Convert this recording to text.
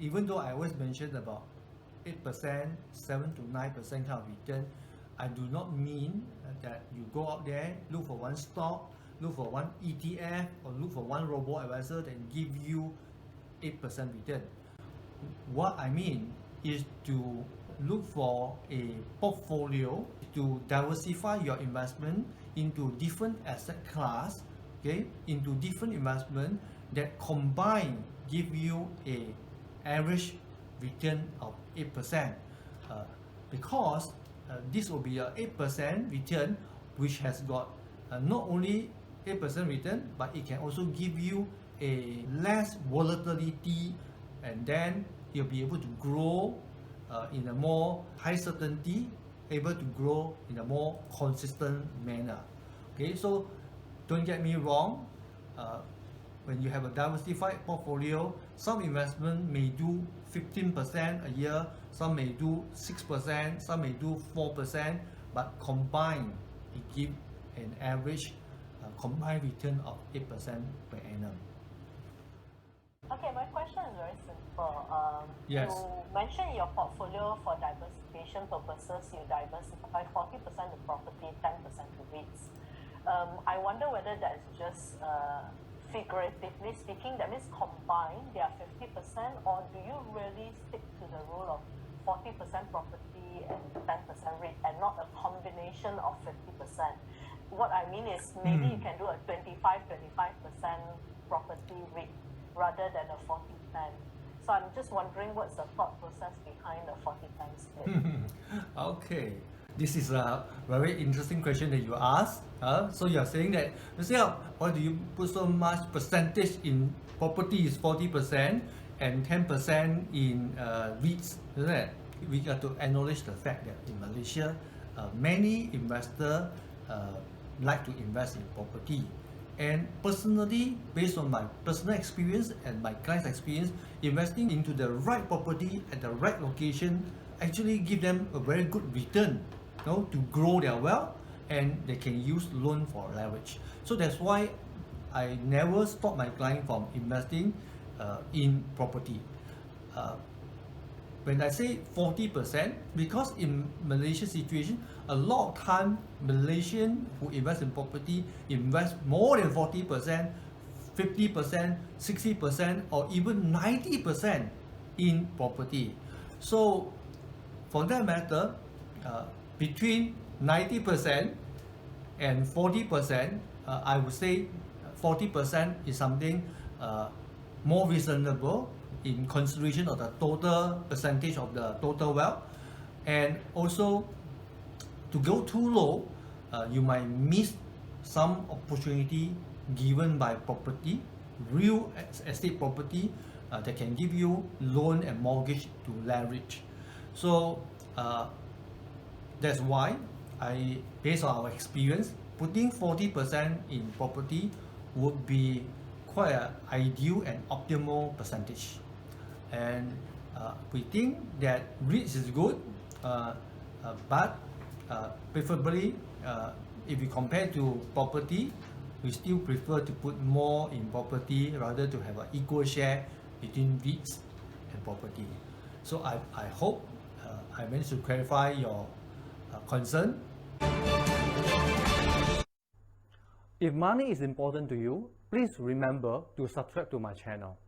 even though I always mention about 8%, 7 to 9% kind of return, I do not mean that you go out there, look for one stock, look for one ETF, or look for one robo-advisor that give you 8% return. What I mean is to look for a portfolio to diversify your investment into different asset class, okay, into different investment that combine give you a average return of 8%, because this will be a 8% return which has got not only 8% return, but it can also give you a less volatility, and then you'll be able to grow in a more high certainty, able to grow in a more consistent manner. Okay, so don't get me wrong, when you have a diversified portfolio, some investment may do 15% a year, some may do 6%, some may do 4%, but combined it gives an average combined return of 8% per annum. Okay, my question is very simple. Yes. You mentioned in your portfolio for diversification purposes, you diversify 40% to property, 10% to REITs. I wonder whether that is just figuratively speaking, that means combined they are 50%, or do you really stick to the rule of 40% property and 10% REIT and not a combination of 50%? What I mean is maybe you can do a 25% property REIT rather than a 40-10. So I'm just wondering what's the thought process behind the 40-10 split? Okay, this is a very interesting question that you asked. So you're saying that, why do you put so much percentage in property is 40% and 10% in REITs? Isn't it? We got to acknowledge the fact that in Malaysia, many investors like to invest in property. And personally, based on my personal experience and my client's experience, investing into the right property at the right location actually give them a very good return, to grow their wealth, and they can use loan for leverage. So that's why I never stop my client from investing in property. When I say 40%, because in Malaysia situation, a lot of time Malaysian who invest in property invest more than 40%, 50%, 60%, or even 90% in property. So for that matter, between 90% and 40%, I would say 40% is something more reasonable in consideration of the total percentage of the total wealth. And also, to go too low, you might miss some opportunity given by property, real estate property, that can give you loan and mortgage to leverage. So that's why based on our experience, putting 40% in property would be quite an ideal and optimal percentage. And we think that REITs is good, but preferably if we compare to property, we still prefer to put more in property rather to have an equal share between REITs and property. So I hope I managed to clarify your concern. If money is important to you, please remember to subscribe to my channel.